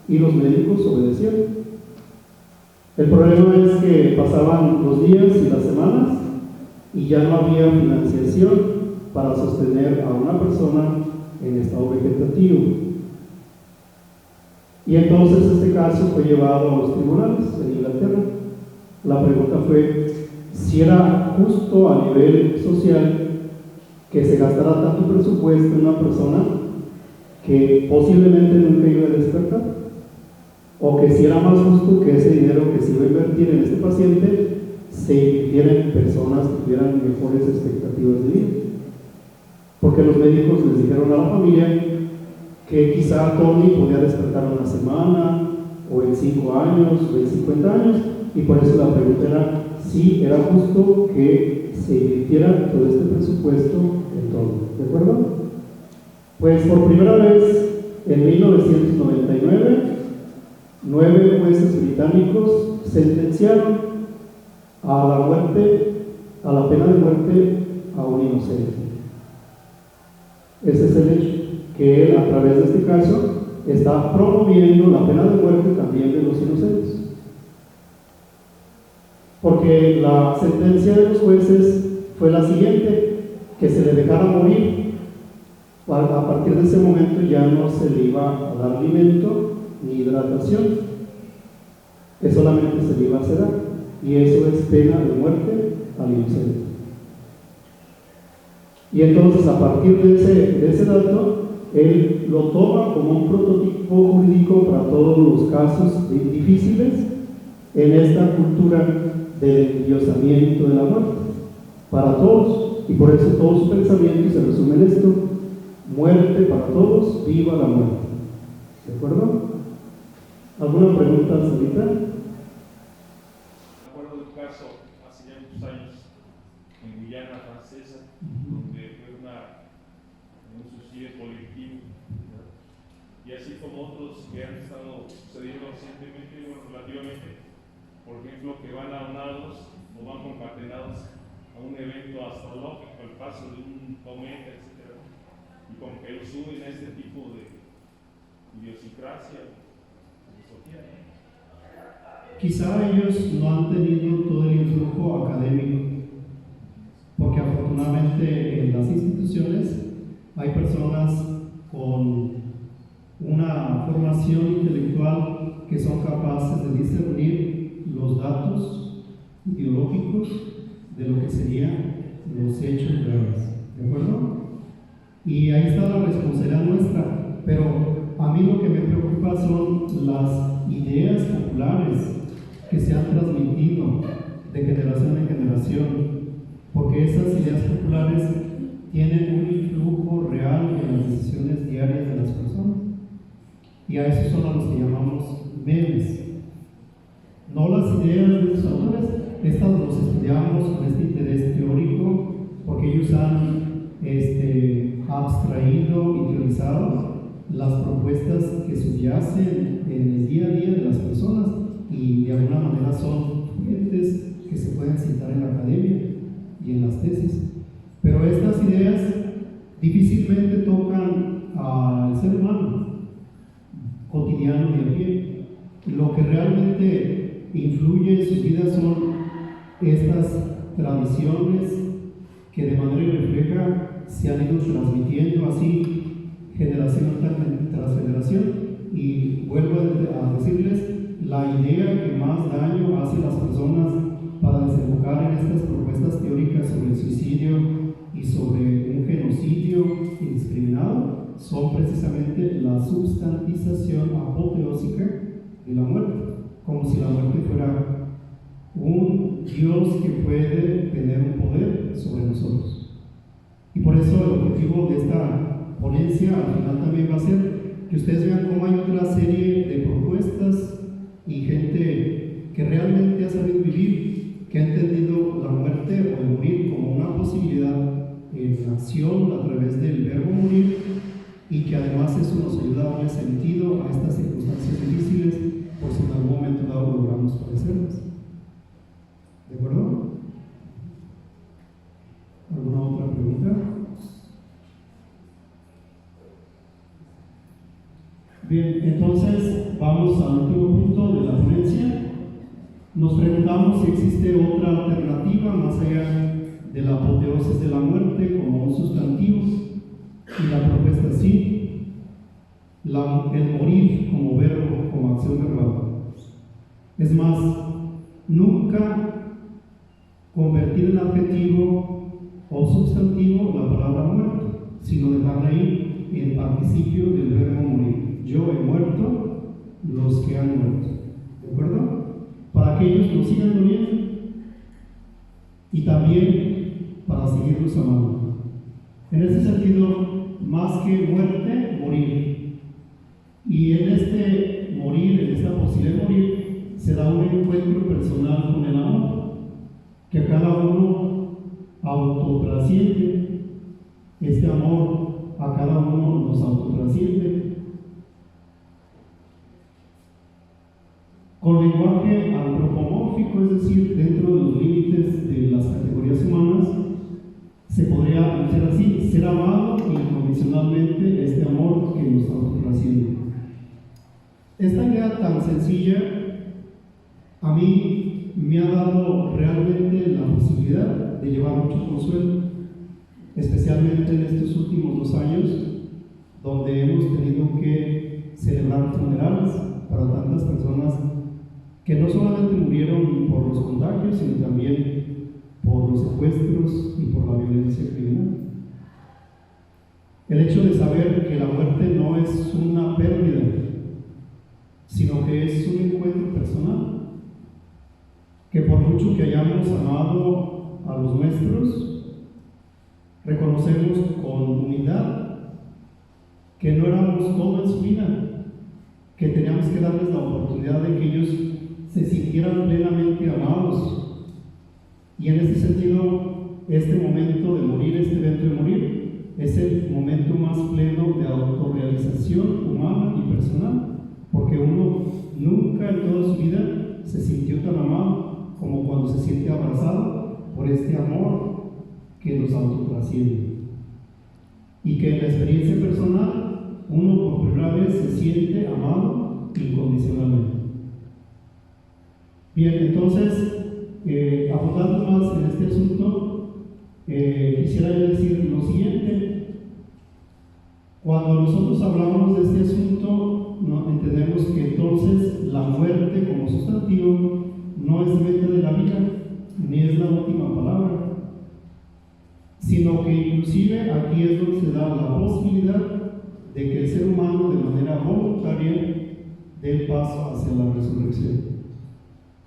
Y los médicos obedecieron. El problema es que pasaban los días y las semanas y ya no había financiación para sostener a una persona en estado vegetativo. Y entonces este caso fue llevado a los tribunales en Inglaterra. La pregunta fue si era justo a nivel social que se gastara tanto presupuesto en una persona que posiblemente nunca iba a despertar, o que si era más justo que ese dinero que se iba a invertir en este paciente se invirtiera en personas que tuvieran mejores expectativas de vida. Porque los médicos les dijeron a la familia que quizá Tony podía despertar en una semana, o en 5 años, o en 50 años, y por eso la pregunta era si era justo que se invirtiera todo este presupuesto en todo. ¿De acuerdo? Pues por primera vez en 1999, 9 jueces británicos sentenciaron a la muerte, a la pena de muerte, a un inocente. Ese es el hecho, que él, a través de este caso, está promoviendo la pena de muerte también de los inocentes. Porque la sentencia de los jueces fue la siguiente: que se le dejara morir. A partir de ese momento ya no se le iba a dar alimento ni hidratación, que solamente se le iba a sedar, y eso es pena de muerte al inocente. Y entonces, a partir de ese dato, él lo toma como un prototipo jurídico para todos los casos difíciles en esta cultura del endiosamiento de la muerte para todos, y por eso todo su pensamiento se resume en esto: muerte para todos, viva la muerte. ¿De acuerdo? ¿Alguna pregunta, Sarita? Recuerdo el caso hace ya muchos años en Guyana Francesa, donde fue un suicidio colectivo, ¿verdad? Y así como otros que han estado sucediendo recientemente, bueno, relativamente, por ejemplo, que van aunados o van concatenados a un evento astrológico, el paso de un cometa, etc. Y como que lo suben a este tipo de idiosincrasia, filosofía. Quizá ellos no han tenido todo el influjo académico, porque afortunadamente en las instituciones hay personas con una formación intelectual que son capaces de discernir los datos ideológicos de lo que serían los hechos reales. ¿De acuerdo? Y ahí está la responsabilidad nuestra, pero a mí lo que me preocupa son las ideas populares que se han transmitido de generación en generación, porque esas ideas populares tienen un influjo real en las decisiones diarias de las personas, y a esos son a los que llamamos memes. No las ideas de los autores, estas los estudiamos con este interés teórico, porque ellos han abstraído y teorizado las propuestas que subyacen en el día a día de las personas, y de alguna manera son fuentes que se pueden citar en la academia y en las tesis. Pero estas ideas difícilmente tocan al ser humano cotidiano y a pie. Lo que realmente influye en sus vidas son estas tradiciones que de manera irrefleja se han ido transmitiendo así generación tras generación. Y vuelvo a decirles, la idea que más daño hace a las personas para desembocar en estas propuestas teóricas sobre el suicidio y sobre un genocidio indiscriminado son precisamente la substantización apoteósica de la muerte, como si la muerte fuera un Dios que puede tener un poder sobre nosotros. Y por eso el objetivo de esta ponencia al final también va a ser que ustedes vean cómo hay otra serie de propuestas y gente que realmente ha sabido vivir, que ha entendido la muerte o el morir como una posibilidad en acción a través del verbo morir, y que además eso nos ayuda a darle sentido a estas circunstancias difíciles, por si en algún momento dado logramos padecerlas. ¿De acuerdo? ¿Alguna otra pregunta? Bien, entonces vamos al último punto de la ponencia. Nos preguntamos si existe otra alternativa más allá de la apoteosis de la muerte como un sustantivo, y la propuesta es sí, el morir como verbo, como acción verbal. Es más, nunca convertir en adjetivo o sustantivo la palabra muerto, sino dejarla ahí en participio del verbo morir. Yo he muerto, los que han muerto. ¿De acuerdo? Para que ellos nos sigan doliendo y también para seguirlos amando. En ese sentido, más que muerte, morir. Y en este morir, en esta posibilidad de morir, se da un encuentro personal con el amor, que a cada uno autotrasciende. Este amor a cada uno nos autotrasciende. Con lenguaje antropomórfico, es decir, dentro de los límites de las categorías humanas, se podría decir así: ser amado incondicionalmente, este amor que nos autotrasciende. Esta idea tan sencilla a mí me ha dado realmente la posibilidad de llevar mucho consuelo, especialmente en estos últimos 2 años, donde hemos tenido que celebrar funerales para tantas personas que no solamente murieron por los contagios, sino también por los secuestros y por la violencia criminal. El hecho de saber que la muerte no es una pérdida, sino que es un encuentro personal, que por mucho que hayamos amado a los nuestros, reconocemos con humildad que no éramos todo en su vida, que teníamos que darles la oportunidad de que ellos se sintieran plenamente amados. Y en este sentido, este momento de morir, este evento de morir, es el momento más pleno de autorrealización humana y personal, porque uno nunca en toda su vida se sintió tan amado como cuando se siente abrazado por este amor que nos autotrasciende. Y que en la experiencia personal, uno por primera vez se siente amado incondicionalmente. Bien, entonces, abordando más en este asunto, quisiera yo decir lo siguiente. Cuando nosotros hablamos de este asunto, entendemos que entonces la muerte como sustantivo no es meta de la vida, ni es la última palabra, sino que inclusive aquí es donde se da la posibilidad de que el ser humano de manera voluntaria dé el paso hacia la resurrección.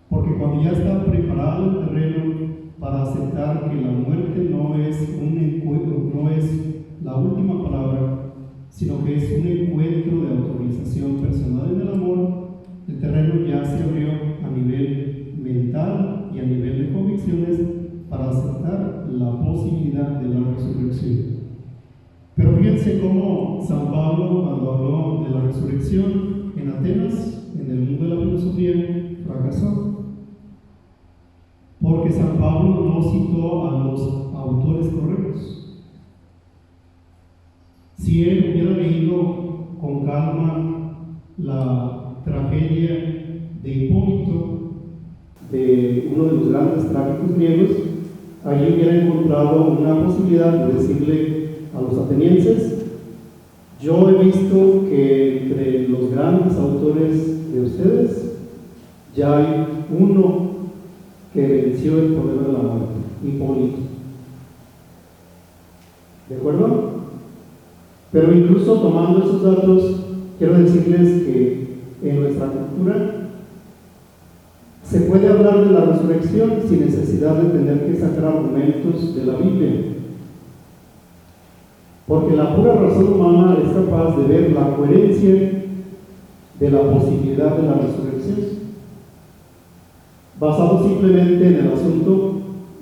Porque cuando ya está preparado el terreno para aceptar que la muerte no es un encuentro, no es la última palabra, sino que es un encuentro de autorización personal en el amor, el terreno ya se abrió a nivel mental y a nivel de convicciones para aceptar la posibilidad de la resurrección. Pero fíjense cómo San Pablo, cuando habló de la resurrección en Atenas, en el mundo de la filosofía, fracasó. Porque San Pablo no citó a los autores correctos. Si él hubiera leído con calma la tragedia de Hipólito, de uno de los grandes trágicos griegos, allí hubiera encontrado una posibilidad de decirle a los atenienses: yo he visto que entre los grandes autores de ustedes ya hay uno que venció el poder de la muerte, Hipólito. ¿De acuerdo? Pero incluso tomando esos datos, quiero decirles que en nuestra cultura se puede hablar de la resurrección sin necesidad de tener que sacar argumentos de la Biblia. Porque la pura razón humana es capaz de ver la coherencia de la posibilidad de la resurrección, basado simplemente en el asunto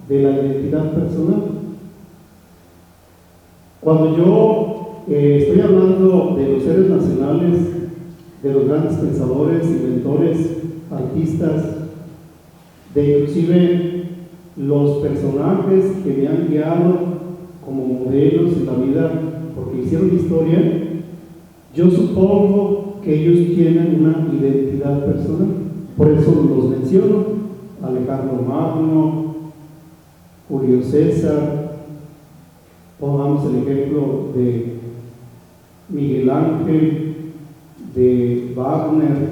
de la identidad personal. Cuando yo estoy hablando de los héroes nacionales, de los grandes pensadores, inventores, artistas, de inclusive los personajes que me han guiado como modelos en la vida porque hicieron historia, yo supongo que ellos tienen una identidad personal. Por eso los menciono: Alejandro Magno, Julio César, pongamos el ejemplo de Miguel Ángel, de Wagner,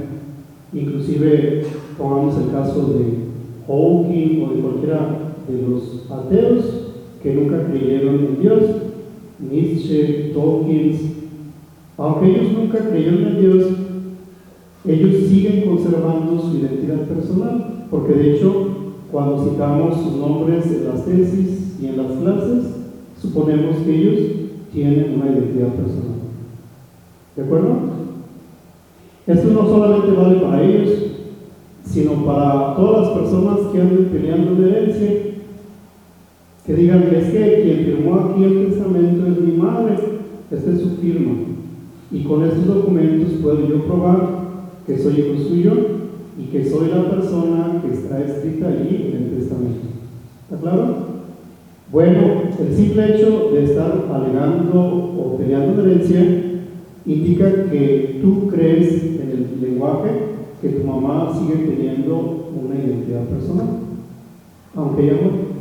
inclusive pongamos el caso de Hawking o de cualquiera de los ateos que nunca creyeron en Dios, Nietzsche, Tolkien. Aunque ellos nunca creyeron en Dios, ellos siguen conservando su identidad personal, porque de hecho cuando citamos sus nombres en las tesis y en las clases, suponemos que ellos tienen una identidad personal. ¿De acuerdo? Esto no solamente vale para ellos, sino para todas las personas que anden peleando de herencia, que digan que es que quien firmó aquí el testamento es mi madre, esta es su firma, y con estos documentos puedo yo probar que soy hijo suyo y que soy la persona que está escrita allí en el testamento. ¿Está claro? Bueno, el simple hecho de estar alegando o peleando de herencia indica que tú crees en el lenguaje que tu mamá sigue teniendo una identidad personal, aunque ella muere.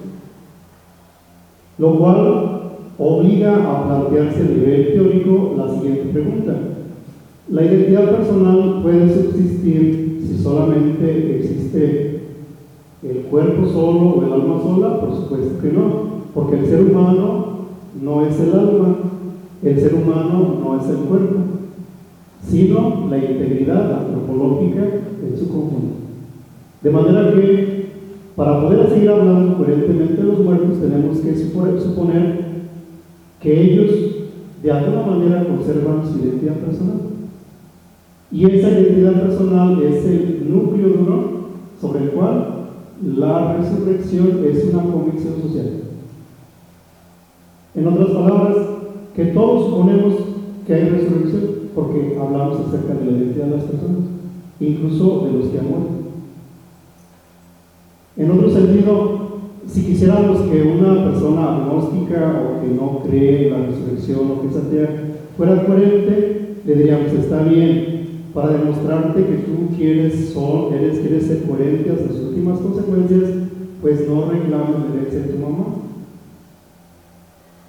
Lo cual obliga a plantearse a nivel teórico la siguiente pregunta: ¿la identidad personal puede subsistir si solamente existe el cuerpo solo o el alma sola? Por supuesto que no, porque el ser humano no es el alma, el ser humano no es el cuerpo, sino la integridad antropológica en su conjunto. De manera que Para poder seguir hablando coherentemente de los muertos, tenemos que suponer que ellos de alguna manera conservan su identidad personal. Y esa identidad personal es el núcleo duro sobre el cual la resurrección es una convicción social. En otras palabras, que todos suponemos que hay resurrección porque hablamos acerca de la identidad de las personas, incluso de los que han muerto. En otro sentido, si quisiéramos que una persona agnóstica o que no cree en la resurrección o que es atea fuera coherente, le diríamos: está bien, para demostrarte que tú quieres ser coherente hasta sus últimas consecuencias, pues no reclames la herencia de tu mamá.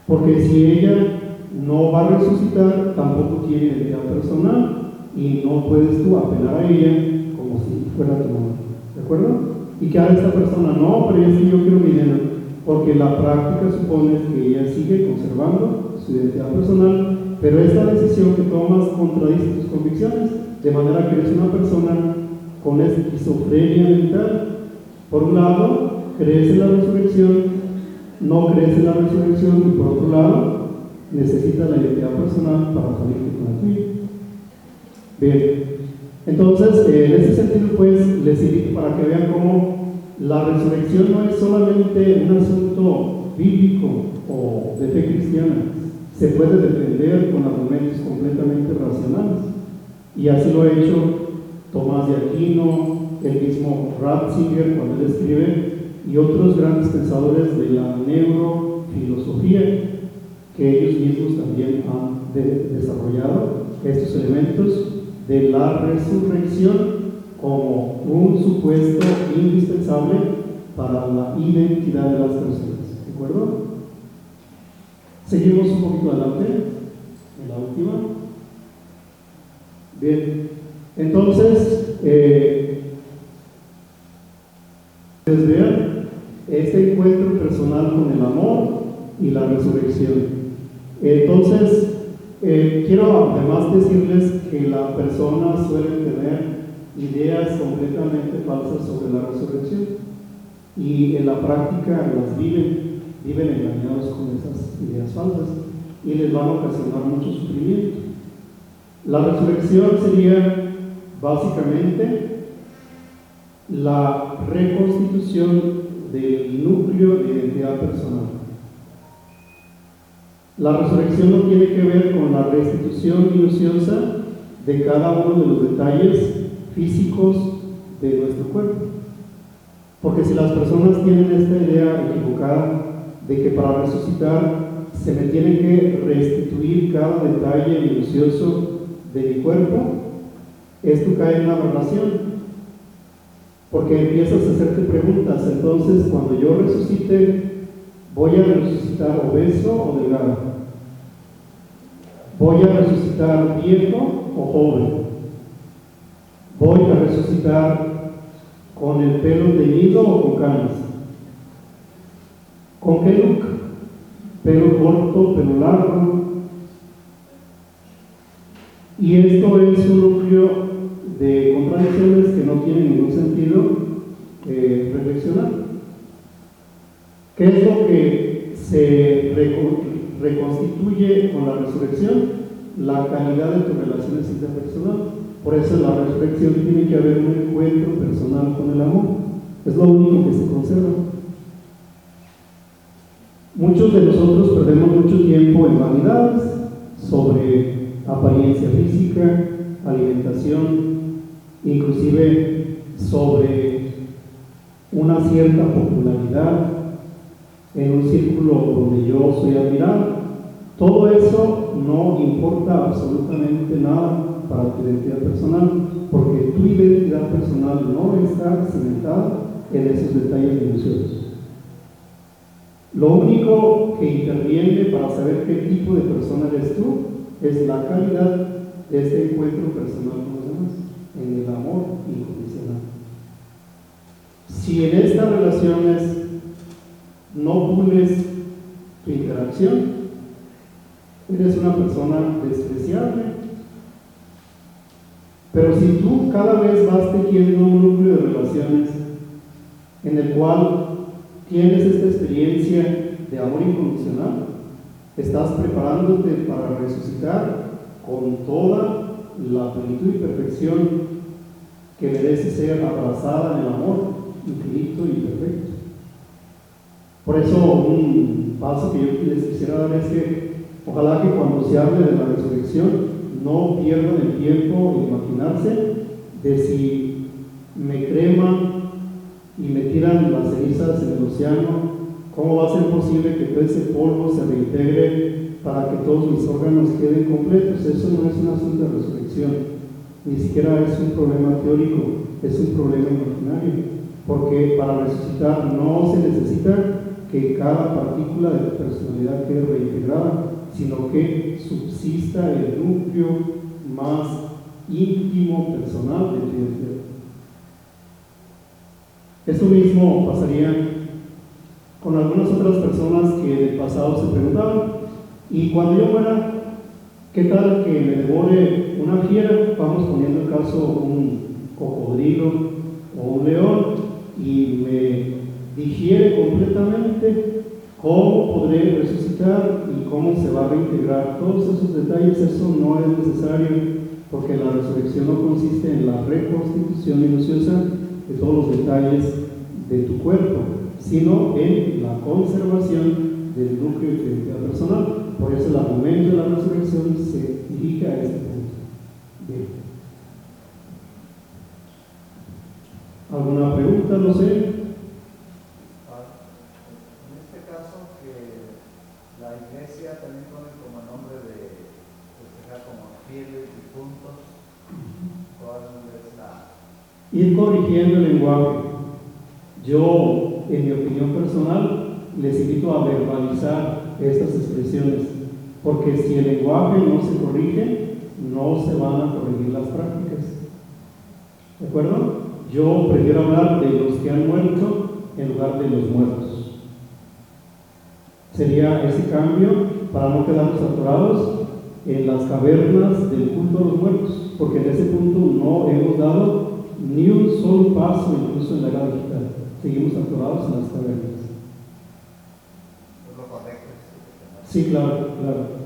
Porque si ella no va a resucitar, tampoco tiene identidad personal y no puedes tú apelar a ella como si fuera tu mamá. ¿De acuerdo? Y que haga esta persona: no, pero es que yo quiero mi dinero, porque la práctica supone que ella sigue conservando su identidad personal, pero esta decisión que tomas contradice tus convicciones, de manera que eres una persona con esquizofrenia mental. Por un lado, crees en la resurrección, no crees en la resurrección, y por otro lado, necesitas la identidad personal para salirte con la tuya. Bien, entonces, en ese sentido, pues, les invito para que vean cómo la resurrección no es solamente un asunto bíblico o de fe cristiana. Se puede defender con argumentos completamente racionales. Y así lo ha hecho Tomás de Aquino, el mismo Ratzinger cuando él escribe, y otros grandes pensadores de la neurofilosofía, que ellos mismos también han desarrollado estos elementos de la resurrección como un supuesto indispensable para la identidad de las personas. ¿De acuerdo? Seguimos un poquito adelante, en la última. Bien, entonces, ustedes vean este encuentro personal con el amor y la resurrección. Entonces, quiero además decirles que las personas suelen tener ideas completamente falsas sobre la resurrección y en la práctica las viven engañados con esas ideas falsas y les van a ocasionar mucho sufrimiento. La resurrección sería básicamente la reconstitución del núcleo de identidad personal. La resurrección no tiene que ver con la restitución minuciosa de cada uno de los detalles físicos de nuestro cuerpo. Porque si las personas tienen esta idea equivocada de que para resucitar se me tiene que restituir cada detalle minucioso de mi cuerpo, esto cae en la relación. Porque empiezas a hacerte preguntas: entonces, cuando yo resucite, ¿voy a resucitar obeso o delgado? ¿Voy a resucitar viejo o joven? ¿Voy a resucitar con el pelo teñido o con canas? ¿Con qué look? ¿Pelo corto, pelo largo? Y esto es un núcleo de contradicciones que no tiene ningún sentido reflexionar. ¿Qué es lo que se reconstituye con la resurrección? La calidad de tus relaciones interpersonales. Por eso en la resurrección tiene que haber un encuentro personal con el amor. Es lo único que se conserva. Muchos de nosotros perdemos mucho tiempo en vanidades sobre apariencia física, alimentación, inclusive sobre una cierta popularidad en un círculo donde yo soy admirado. Todo eso no importa absolutamente nada para tu identidad personal, porque tu identidad personal no está cimentada en esos detalles minuciosos. Lo único que interviene para saber qué tipo de persona eres tú es la calidad de este encuentro personal con los demás, en el amor incondicional. Si en estas relaciones no pules tu interacción, eres una persona despreciable. Pero si tú cada vez vas tejiendo un núcleo de relaciones en el cual tienes esta experiencia de amor incondicional. Estás preparándote para resucitar con toda la plenitud y perfección que merece ser abrazada en el amor infinito y perfecto. Por eso un paso que yo les quisiera dar es que ojalá que cuando se hable de la resurrección no pierdan el tiempo en imaginarse de si me creman y me tiran las cenizas en el océano, ¿cómo va a ser posible que todo ese polvo se reintegre para que todos mis órganos queden completos? Eso no es un asunto de resurrección, ni siquiera es un problema teórico, es un problema imaginario, porque para resucitar no se necesita que cada partícula de tu personalidad quede reintegrada, sino que subsista el núcleo más íntimo, personal de tu identidad. Esto mismo pasaría con algunas otras personas que en el pasado se preguntaban, y cuando yo muera, ¿qué tal que me devore una fiera? Vamos poniendo el caso un cocodrilo o un león, y me digiere completamente. ¿Cómo podré resucitar y cómo se va a reintegrar? Todos esos detalles, eso no es necesario, porque la resurrección no consiste en la reconstitución minuciosa de todos los detalles de tu cuerpo, sino en la conservación del núcleo de tu identidad personal. Por eso el argumento de la resurrección se dirige a este punto. Bien. ¿Alguna pregunta? No sé. En este caso, que la iglesia también pone como nombre de festejar como fieles difuntos, ¿cuál es la...? Ir corrigiendo el lenguaje. Yo, en mi opinión personal, les invito a verbalizar estas expresiones, porque si el lenguaje no se corrige, no se van a corregir las prácticas. ¿De acuerdo? Yo prefiero hablar de los que han muerto en lugar de los muertos. Sería ese cambio para no quedarnos atorados en las cavernas del culto a los muertos, porque en ese punto no hemos dado ni un solo paso, incluso en la era digital. Seguimos atorados en las cavernas. ¿Es lo correcto? Sí, claro, claro.